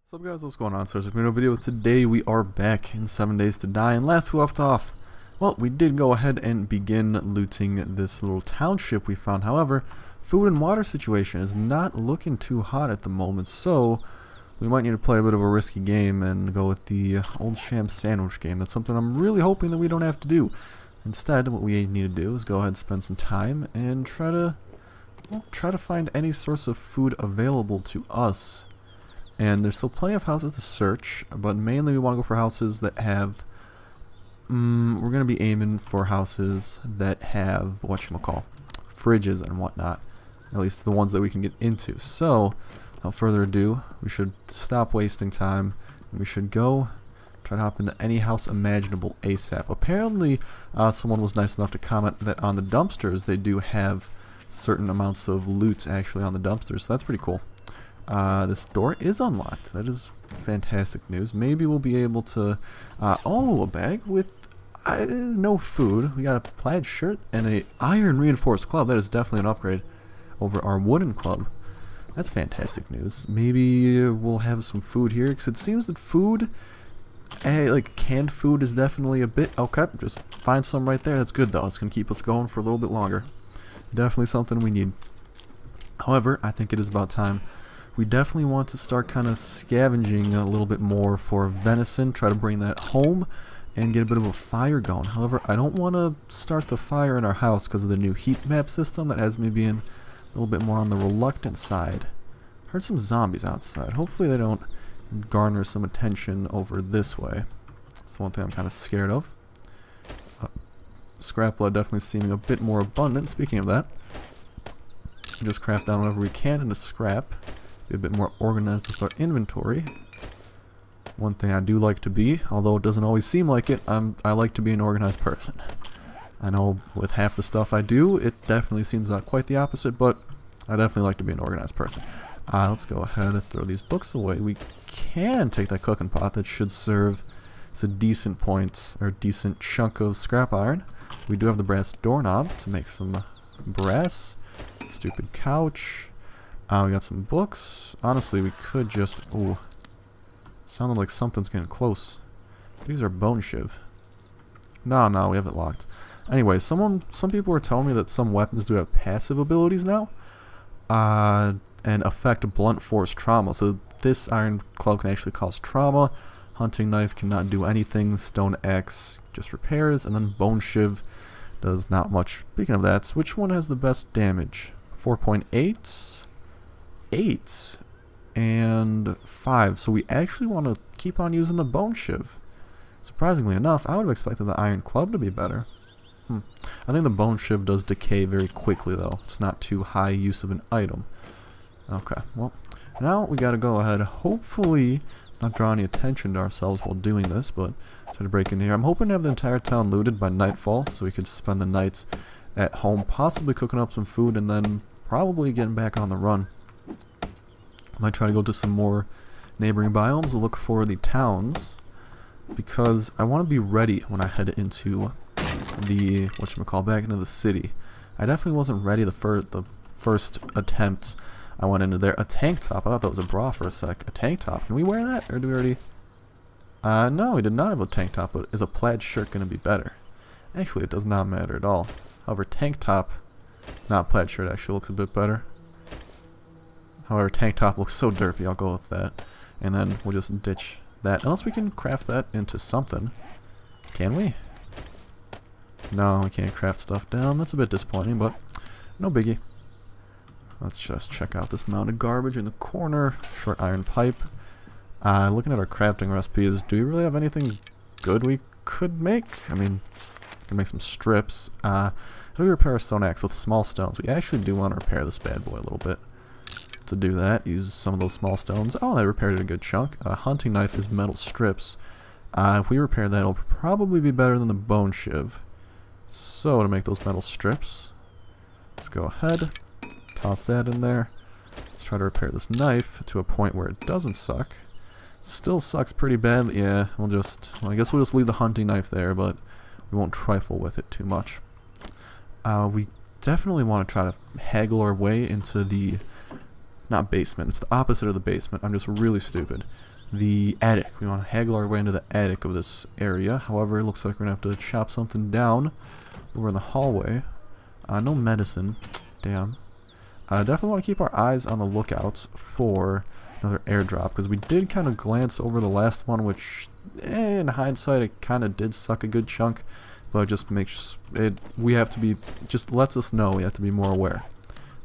What's up guys, what's going on? So there's a video. Today we are back in 7 Days to Die, and last we left off, well, we did go ahead and begin looting this little township we found. However, food and water situation is not looking too hot at the moment, so we might need to play a bit of a risky game and go with the old sham sandwich game. That's something I'm really hoping that we don't have to do. Instead, what we need to do is go ahead and spend some time and try to find any source of food available to us. And there's still plenty of houses to search, but mainly we want to go for houses that have, we're going to be aiming for houses that have, whatchamacall, fridges and whatnot. At least the ones that we can get into. So, without further ado, we should stop wasting time, and we should go try to hop into any house imaginable ASAP. Apparently, someone was nice enough to comment that on the dumpsters, they do have certain amounts of loot actually on the dumpsters, so that's pretty cool. This door is unlocked. That is fantastic news. Maybe we'll be able to... oh, a bag with no food. We got a plaid shirt and a iron reinforced club. That is definitely an upgrade over our wooden club. That's fantastic news. Maybe we'll have some food here, because it seems that food, like canned food, is definitely a bit... Okay, just find some right there. That's good, though. It's going to keep us going for a little bit longer. Definitely something we need. However, I think it is about time. We definitely want to start kind of scavenging a little bit more for venison, try to bring that home and get a bit of a fire going. However, I don't want to start the fire in our house because of the new heat map system. That has me being a little bit more on the reluctant side. Heard some zombies outside. Hopefully they don't garner some attention over this way. That's the one thing I'm kind of scared of. Scrap blood definitely seeming a bit more abundant. Speaking of that, just craft down whatever we can into scrap. Be a bit more organized with our inventory. One thing I do like to be, although it doesn't always seem like it, I like to be an organized person. I know with half the stuff I do, it definitely seems quite the opposite, but I definitely like to be an organized person. Let's go ahead and throw these books away. We can take that cooking pot. That should serve as a decent point, or decent chunk of scrap iron. We do have the brass doorknob to make some brass. Stupid couch. We got some books. Honestly, we could just... Ooh. Sounded like something's getting close. These are bone shiv. No, we have it locked. Anyway, some people were telling me that some weapons do have passive abilities now. And affect blunt force trauma. So this iron club can actually cause trauma. Hunting knife cannot do anything. Stone axe just repairs. And then bone shiv does not much. Speaking of that, which one has the best damage? 4.8? 8 and 5, so we actually want to keep on using the bone shiv. Surprisingly enough, I would have expected the iron club to be better. I think the bone shiv does decay very quickly though. It's not too high use of an item. Okay, well, now we gotta go ahead, hopefully not draw any attention to ourselves while doing this, but try to break in here. I'm hoping to have the entire town looted by nightfall so we could spend the night at home, possibly cooking up some food and then probably getting back on the run. Might try to go to some more neighboring biomes to look for the towns, because I want to be ready when I head into the, back into the city. I definitely wasn't ready the first attempt I went into there. A tank top, I thought that was a bra for a sec. A tank top, can we wear that, or do we already... no, we did not have a tank top, but is a plaid shirt going to be better? Actually, it does not matter at all. However, tank top, not plaid shirt, actually looks a bit better. However, tank top looks so derpy, I'll go with that. And then we'll just ditch that. Unless we can craft that into something. Can we? No, we can't craft stuff down. That's a bit disappointing, but no biggie. Let's just check out this mound of garbage in the corner. Short iron pipe. Looking at our crafting recipes, do we really have anything good we could make? I mean, we can make some strips. How do we repair a stone axe with small stones? We actually do want to repair this bad boy a little bit. To do that, use some of those small stones. Oh, that repaired it a good chunk. A hunting knife is metal strips. If we repair that, it'll probably be better than the bone shiv. So to make those metal strips, let's go ahead, toss that in there. Let's try to repair this knife to a point where it doesn't suck. Still sucks pretty bad. Yeah, well, I guess we'll just leave the hunting knife there, but we won't trifle with it too much. We definitely want to try to haggle our way into the... Not basement, it's the opposite of the basement. I'm just really stupid. the attic. We want to haggle our way into the attic of this area. However, it looks like we're going to have to chop something down over in the hallway. No medicine. Damn. I definitely want to keep our eyes on the lookout for another airdrop, because we did kind of glance over the last one, which, in hindsight, it kind of did suck a good chunk, but it just makes it, we have to be, just lets us know we have to be more aware.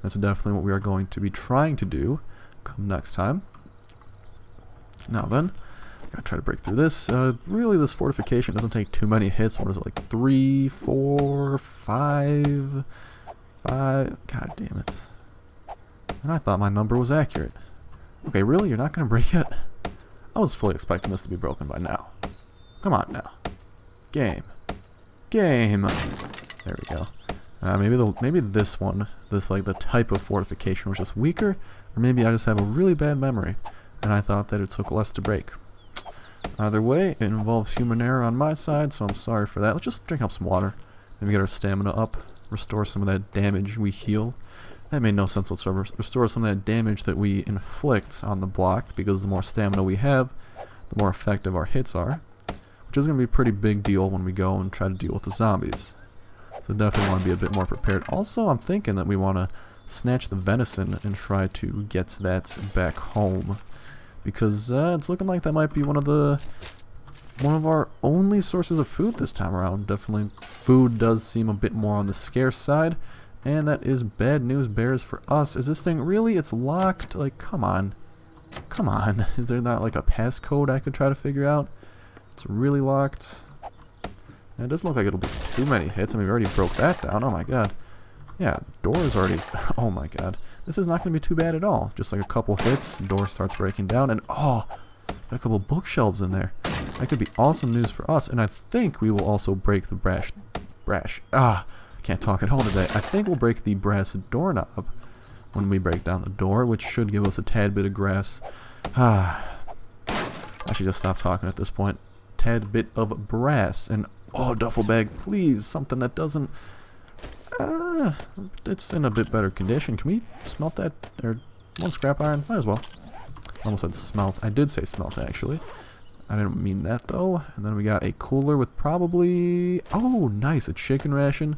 That's definitely what we are going to be trying to do come next time. Now then, gotta try to break through this. Really, this fortification doesn't take too many hits. What is it, like 3, 4, 5? God damn it. And I thought my number was accurate. Okay, really? You're not gonna break it? I was fully expecting this to be broken by now. Come on now. Game. Game. There we go. Maybe this one, like the type of fortification was just weaker, or maybe I just have a really bad memory, and I thought that it took less to break. Either way, it involves human error on my side, so I'm sorry for that. Let's just drink up some water. Maybe get our stamina up, restore some of that damage we heal. That made no sense whatsoever. Restore some of that damage that we inflict on the block, because the more stamina we have, the more effective our hits are. Which is going to be a pretty big deal when we go and try to deal with the zombies. So definitely want to be a bit more prepared. Also, I'm thinking that we want to snatch the venison and try to get that back home. Because it's looking like that might be one of our only sources of food this time around. Definitely food does seem a bit more on the scarce side. And that is bad news bears for us. Is this thing really? It's locked? Like, come on. Come on. Is there not like a passcode I could try to figure out? It's really locked. And it doesn't look like it'll be too many hits. I mean, we already broke that down. Oh my god. Yeah, door is already... Oh my god. This is not going to be too bad at all. Just like a couple hits, door starts breaking down, and oh! Got a couple bookshelves in there. That could be awesome news for us, and I think we will also break the can't talk at home today. I think we'll break the brass doorknob when we break down the door, which should give us a tad bit of grass. I should just stop talking at this point. Tad bit of brass, and oh, duffel bag, please, something that doesn't... it's in a bit better condition. Can we smelt that? Or one scrap iron? Might as well. Almost said smelt. I did say smelt, actually. I didn't mean that, though. And then we got a cooler with probably... Oh, nice. A chicken ration,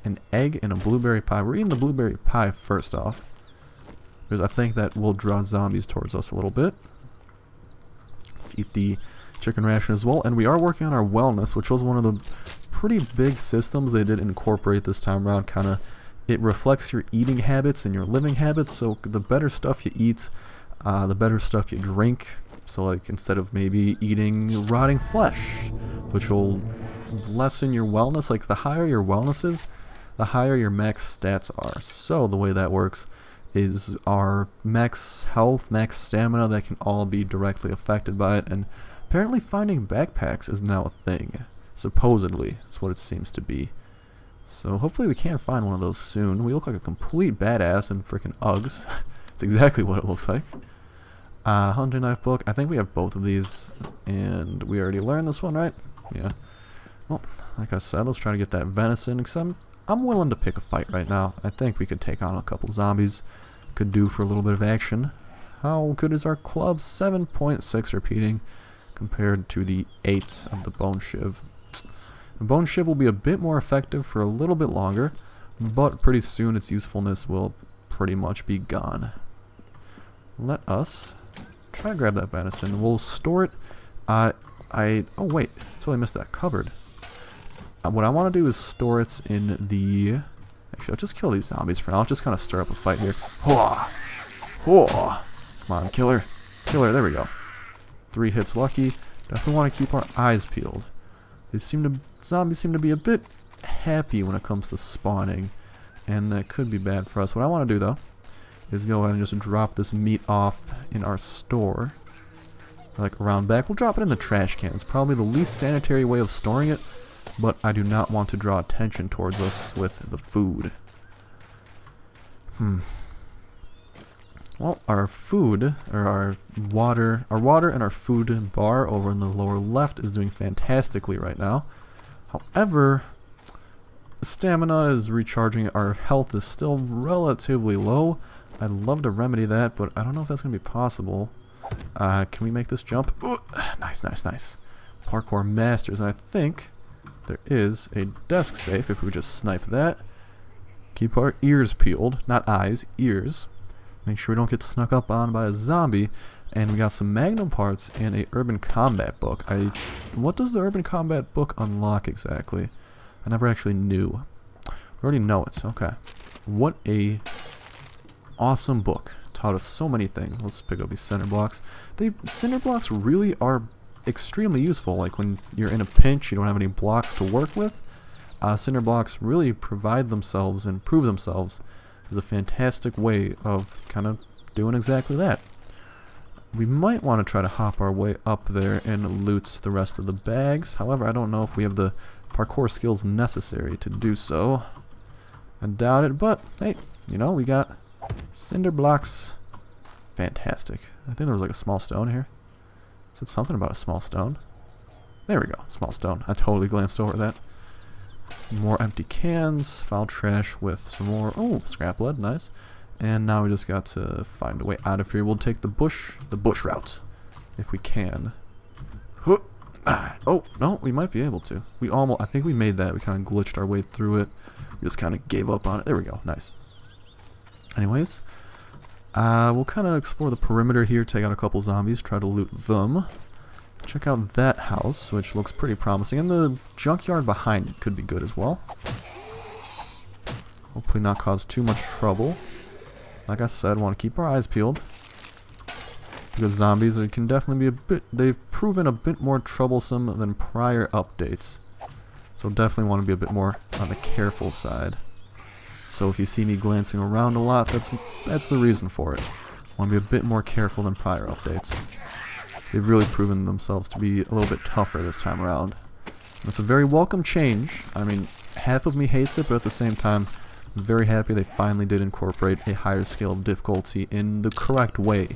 an egg, and a blueberry pie. We're eating the blueberry pie first off, because I think that will draw zombies towards us a little bit. Let's eat the chicken ration as well. And we are working on our wellness, which was one of the pretty big systems they did incorporate this time around. Kind of, it reflects your eating habits and your living habits. So the better stuff you eat, the better stuff you drink. So like instead of maybe eating rotting flesh, which will lessen your wellness, like the higher your wellness is, the higher your max stats are. So the way that works is our max health, max stamina, that can all be directly affected by it. And apparently finding backpacks is now a thing. Supposedly, that's what it seems to be. So hopefully we can find one of those soon. We look like a complete badass in freaking Uggs. It's exactly what it looks like. Hunting knife book. I think we have both of these, and we already learned this one, right? Yeah. Well, like I said, let's try to get that venison, because I'm willing to pick a fight right now. I think we could take on a couple zombies. Could do for a little bit of action. How good is our club? 7.6 repeating compared to the 8 of the bone shiv. The bone shiv will be a bit more effective for a little bit longer, but pretty soon its usefulness will pretty much be gone. Let us try to grab that venison. We'll store it. Oh wait, totally missed that cupboard. What I want to do is store it in the... Actually, I'll just kill these zombies for now. I'll just kind of stir up a fight here. Come on, killer. Killer, there we go. 3 hits lucky. Definitely want to keep our eyes peeled. Zombies seem to be a bit happy when it comes to spawning, and that could be bad for us. What I want to do, though, is go ahead and just drop this meat off in our store. Like around back. We'll drop it in the trash can. It's probably the least sanitary way of storing it, but I do not want to draw attention towards us with the food. Well, our food, or our water and our food bar over in the lower left is doing fantastically right now. However, the stamina is recharging. Our health is still relatively low. I'd love to remedy that, but I don't know if that's going to be possible. Can we make this jump? Ooh, nice, nice, nice. Parkour masters, and I think there is a desk safe if we just snipe that. Keep our ears peeled, not eyes, ears. Make sure we don't get snuck up on by a zombie. And we got some magnum parts and a urban combat book. What does the urban combat book unlock exactly? I never actually knew. We already know it, okay. What a awesome book. Taught us so many things. Let's pick up these cinder blocks. Cinder blocks really are extremely useful. Like when you're in a pinch, you don't have any blocks to work with. Cinder blocks really provide themselves and prove themselves as a fantastic way of kind of doing exactly that. We might want to try to hop our way up there and loot the rest of the bags. However, I don't know if we have the parkour skills necessary to do so. I doubt it, but hey, you know, we got cinder blocks. Fantastic. I think there was like a small stone here. Said something about a small stone. There we go, small stone. I totally glanced over that. More empty cans, file trash with some more, oh, scrap lead, nice. And now we just got to find a way out of here. We'll take the bush route, if we can. Oh, no, we might be able to. I think we made that. We kind of glitched our way through it. We just kind of gave up on it. There we go, nice. Anyways, we'll kind of explore the perimeter here, take out a couple zombies, try to loot them. Check out that house, which looks pretty promising. And the junkyard behind it could be good as well. Hopefully not cause too much trouble. Like I said, want to keep our eyes peeled. Because zombies can definitely be a bit... They've proven a bit more troublesome than prior updates. So definitely want to be a bit more on the careful side. So if you see me glancing around a lot, that's the reason for it. Want to be a bit more careful than prior updates. They've really proven themselves to be a little bit tougher this time around. That's a very welcome change. I mean, half of me hates it, but at the same time, I'm very happy they finally did incorporate a higher scale of difficulty in the correct way.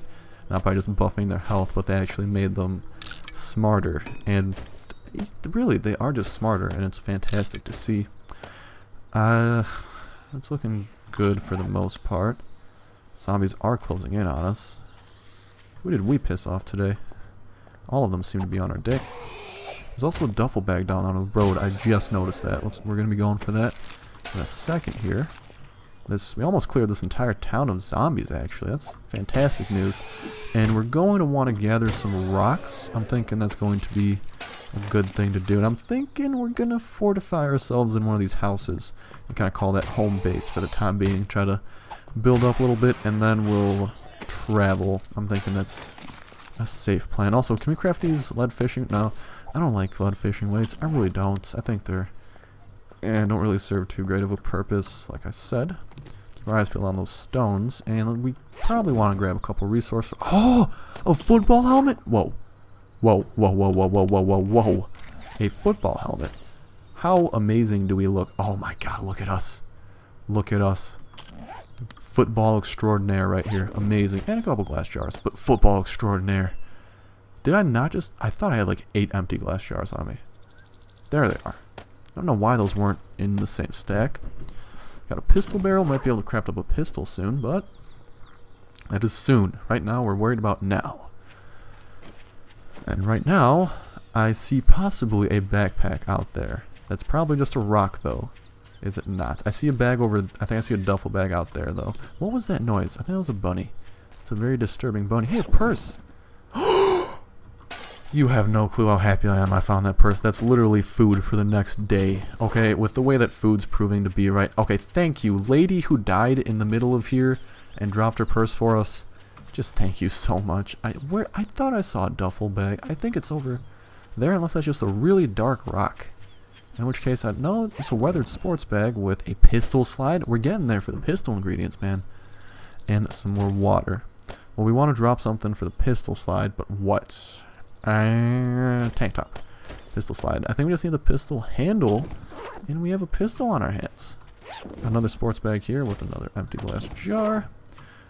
Not by just buffing their health, but they actually made them smarter. And really, they are just smarter, and it's fantastic to see. It's looking good for the most part. Zombies are closing in on us. Who did we piss off today? All of them seem to be on our dick. There's also a duffel bag down on the road. I just noticed that. We're going to be going for that in a second here. We almost cleared this entire town of zombies, actually. That's fantastic news. And we're going to want to gather some rocks. I'm thinking that's going to be a good thing to do. And I'm thinking we're going to fortify ourselves in one of these houses and kind of call that home base for the time being. Try to build up a little bit, and then we'll travel. I'm thinking that's a safe plan. Also, can we craft these lead fishing? No, I don't like lead fishing weights. I really don't. I think they're... and don't really serve too great of a purpose, like I said. Keep our eyes peeled on those stones, and we probably want to grab a couple resources. Oh! A football helmet? Whoa. Whoa, whoa, whoa, whoa, whoa, whoa, whoa, whoa. A football helmet. How amazing do we look? Oh my god, look at us. Look at us. Football extraordinaire right here. Amazing. And a couple glass jars, but football extraordinaire. Did I not just... I thought I had like 8 empty glass jars on me. There they are. I don't know why those weren't in the same stack. Got a pistol barrel. Might be able to craft up a pistol soon, but that is soon. Right now, we're worried about now. And right now, I see possibly a backpack out there. That's probably just a rock, though. Is it not? I see a bag over... I think I see a duffel bag out there, though. What was that noise? I think it was a bunny. It's a very disturbing bunny. Hey, a purse! You have no clue how happy I am I found that purse. That's literally food for the next day. Okay, with the way that food's proving to be right. Okay, thank you. Lady who died in the middle of here and dropped her purse for us. Just thank you so much. I thought I saw a duffel bag. I think it's over there, unless that's just a really dark rock. In which case, no, it's a weathered sports bag with a pistol slide. We're getting there for the pistol ingredients, man. And some more water. Well, we want to drop something for the pistol slide, but what? Tank top. Pistol slide. I think we just need the pistol handle, and we have a pistol on our hands. Another sports bag here with another empty glass jar.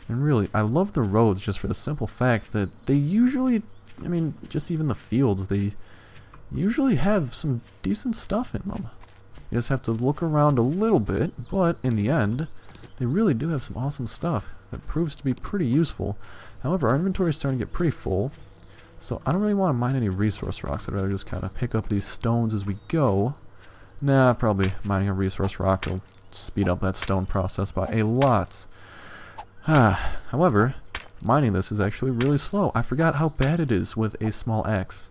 And really, I love the roads just for the simple fact that they usually, I mean, just even the fields, they usually have some decent stuff in them. You just have to look around a little bit, but in the end, They really do have some awesome stuff that proves to be pretty useful. However, our inventory is starting to get pretty full, so I don't really want to mine any resource rocks. I'd rather just kind of pick up these stones as we go. Nah, probably mining a resource rock will speed up that stone process by a lot. However, mining this is actually really slow. I forgot how bad it is with a small axe.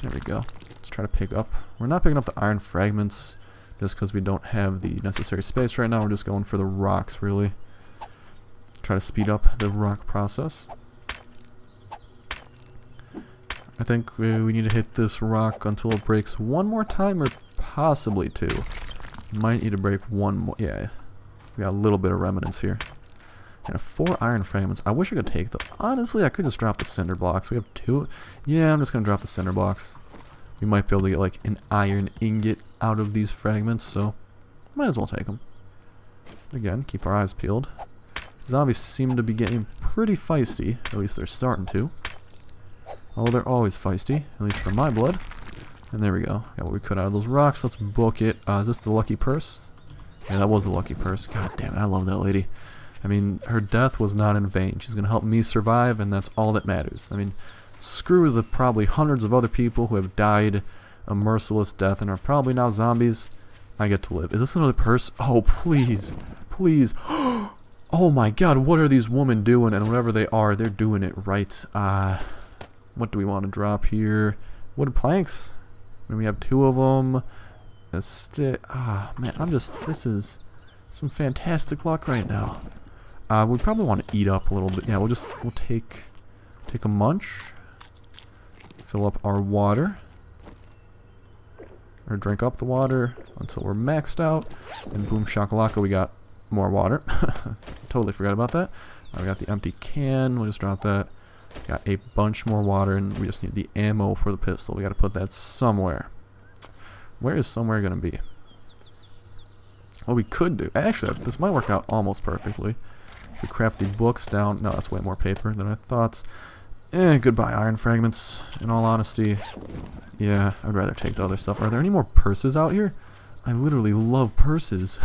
There we go. Let's try to pick up. We're not picking up the iron fragments just because we don't have the necessary space right now. We're just going for the rocks, really. Try to speed up the rock process. I think we need to hit this rock until it breaks one more time, or possibly two. Might need to break one more. Yeah, we got a little bit of remnants here. And 4 iron fragments. I wish I could take them. Honestly, I could just drop the cinder blocks. We have 2. Yeah, I'm just going to drop the cinder blocks. We might be able to get like an iron ingot out of these fragments, so might as well take them. Again, keep our eyes peeled. Zombies seem to be getting pretty feisty. At least they're starting to. Although they're always feisty, at least for my blood. And there we go. Got what we could out of those rocks. Let's book it. Is this the lucky purse? Yeah, that was the lucky purse. God damn it, I love that lady. I mean, her death was not in vain. She's going to help me survive, and that's all that matters. I mean, screw the probably hundreds of other people who have died a merciless death and are probably now zombies. I get to live. Is this another purse? Oh, please. Please. Oh my god, what are these women doing? And whatever they are, they're doing it right. What do we want to drop here? Wooden planks. And we have 2 of them. A stick. Man, this is some fantastic luck right now. We probably want to eat up a little bit. Yeah, we'll take a munch. Fill up our water. Or drink up the water until we're maxed out. And boom shakalaka, we got more water. Totally forgot about that. We got the empty can. We'll just drop that. Got a bunch more water, and we just need the ammo for the pistol. We got to put that somewhere. Where is somewhere going to be? What we could do, actually, this might work out almost perfectly. If we craft the books down. No, that's way more paper than I thought. Goodbye iron fragments. In all honesty, yeah, I'd rather take the other stuff. Are there any more purses out here? I literally love purses.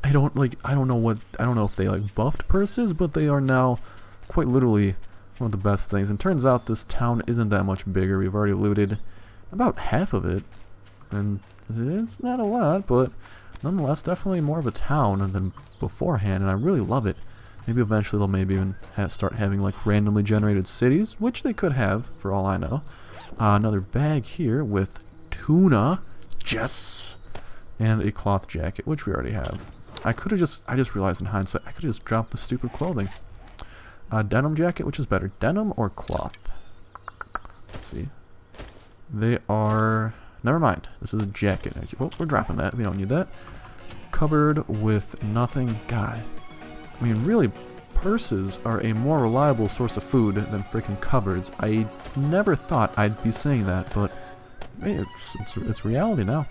I don't know if they like buffed purses, but they are now quite literally one of the best things. And turns out this town isn't that much bigger. We've already looted about half of it, and it's not a lot, but nonetheless, definitely more of a town than beforehand, and I really love it. Maybe eventually they'll maybe even start having like randomly generated cities, which they could have, for all I know. Another bag here with tuna, yes, and a cloth jacket, which we already have. I just realized in hindsight, I could have just dropped the stupid clothing. Denim jacket, which is better, denim or cloth? Let's see. They are... Never mind. This is a jacket. Well, we're dropping that. We don't need that. Cupboard with nothing. God. I mean, really, purses are a more reliable source of food than freaking cupboards. I never thought I'd be saying that, but hey, it's reality now.